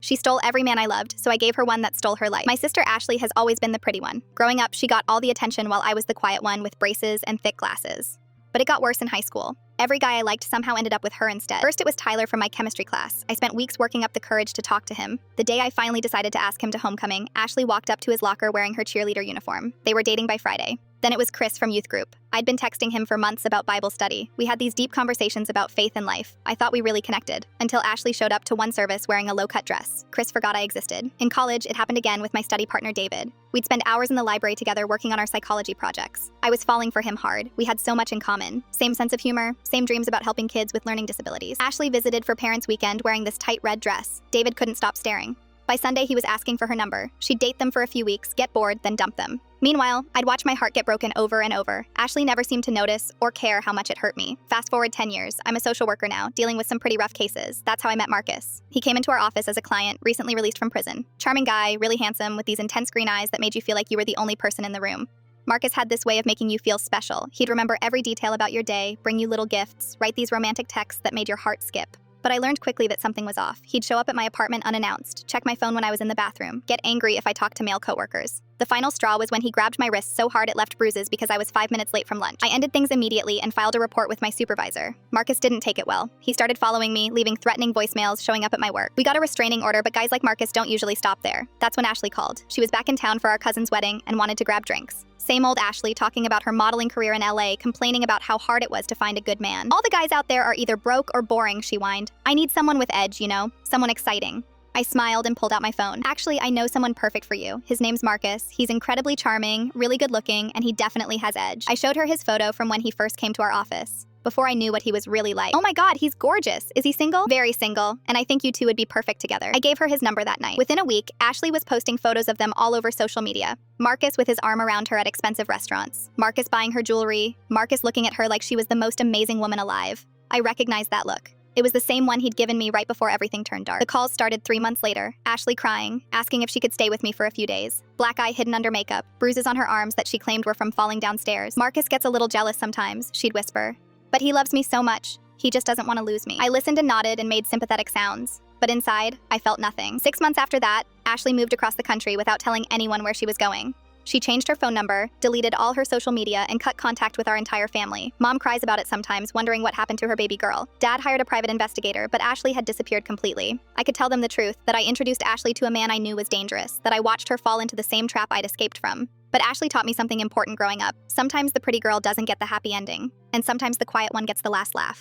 She stole every man I loved, so I gave her one that stole her life. My sister Ashley has always been the pretty one. Growing up, she got all the attention while I was the quiet one with braces and thick glasses. But it got worse in high school. Every guy I liked somehow ended up with her instead. First, it was Tyler from my chemistry class. I spent weeks working up the courage to talk to him. The day I finally decided to ask him to homecoming, Ashley walked up to his locker wearing her cheerleader uniform. They were dating by Friday. Then it was Chris from youth group. I'd been texting him for months about Bible study. We had these deep conversations about faith and life. I thought we really connected, until Ashley showed up to one service wearing a low-cut dress. Chris forgot I existed. In college, it happened again with my study partner David. We'd spend hours in the library together working on our psychology projects. I was falling for him hard. We had so much in common. Same sense of humor, same dreams about helping kids with learning disabilities. Ashley visited for Parents' Weekend wearing this tight red dress. David couldn't stop staring. By Sunday, he was asking for her number. She'd date them for a few weeks, get bored, then dump them. Meanwhile, I'd watch my heart get broken over and over. Ashley never seemed to notice or care how much it hurt me. Fast forward 10 years, I'm a social worker now, dealing with some pretty rough cases. That's how I met Marcus. He came into our office as a client, recently released from prison. Charming guy, really handsome, with these intense green eyes that made you feel like you were the only person in the room. Marcus had this way of making you feel special. He'd remember every detail about your day, bring you little gifts, write these romantic texts that made your heart skip. But I learned quickly that something was off. He'd show up at my apartment unannounced, check my phone when I was in the bathroom, get angry if I talked to male coworkers. The final straw was when he grabbed my wrist so hard it left bruises because I was 5 minutes late from lunch. I ended things immediately and filed a report with my supervisor. Marcus didn't take it well. He started following me, leaving threatening voicemails, showing up at my work. We got a restraining order, but guys like Marcus don't usually stop there. That's when Ashley called. She was back in town for our cousin's wedding and wanted to grab drinks. Same old Ashley talking about her modeling career in LA, complaining about how hard it was to find a good man. All the guys out there are either broke or boring, she whined. I need someone with edge, you know? Someone exciting. I smiled and pulled out my phone. Actually, I know someone perfect for you. His name's Marcus. He's incredibly charming, really good looking, and he definitely has edge. I showed her his photo from when he first came to our office, before I knew what he was really like. Oh my God, he's gorgeous. Is he single? Very single, and I think you two would be perfect together. I gave her his number that night. Within a week, Ashley was posting photos of them all over social media. Marcus with his arm around her at expensive restaurants. Marcus buying her jewelry. Marcus looking at her like she was the most amazing woman alive. I recognized that look. It was the same one he'd given me right before everything turned dark. The calls started 3 months later, Ashley crying, asking if she could stay with me for a few days. Black eye hidden under makeup, bruises on her arms that she claimed were from falling downstairs. Marcus gets a little jealous sometimes, she'd whisper. But he loves me so much, he just doesn't want to lose me. I listened and nodded and made sympathetic sounds. But inside, I felt nothing. 6 months after that, Ashley moved across the country without telling anyone where she was going. She changed her phone number, deleted all her social media, and cut contact with our entire family. Mom cries about it sometimes, wondering what happened to her baby girl. Dad hired a private investigator, but Ashley had disappeared completely. I could tell them the truth, that I introduced Ashley to a man I knew was dangerous, that I watched her fall into the same trap I'd escaped from. But Ashley taught me something important growing up. Sometimes the pretty girl doesn't get the happy ending, and sometimes the quiet one gets the last laugh.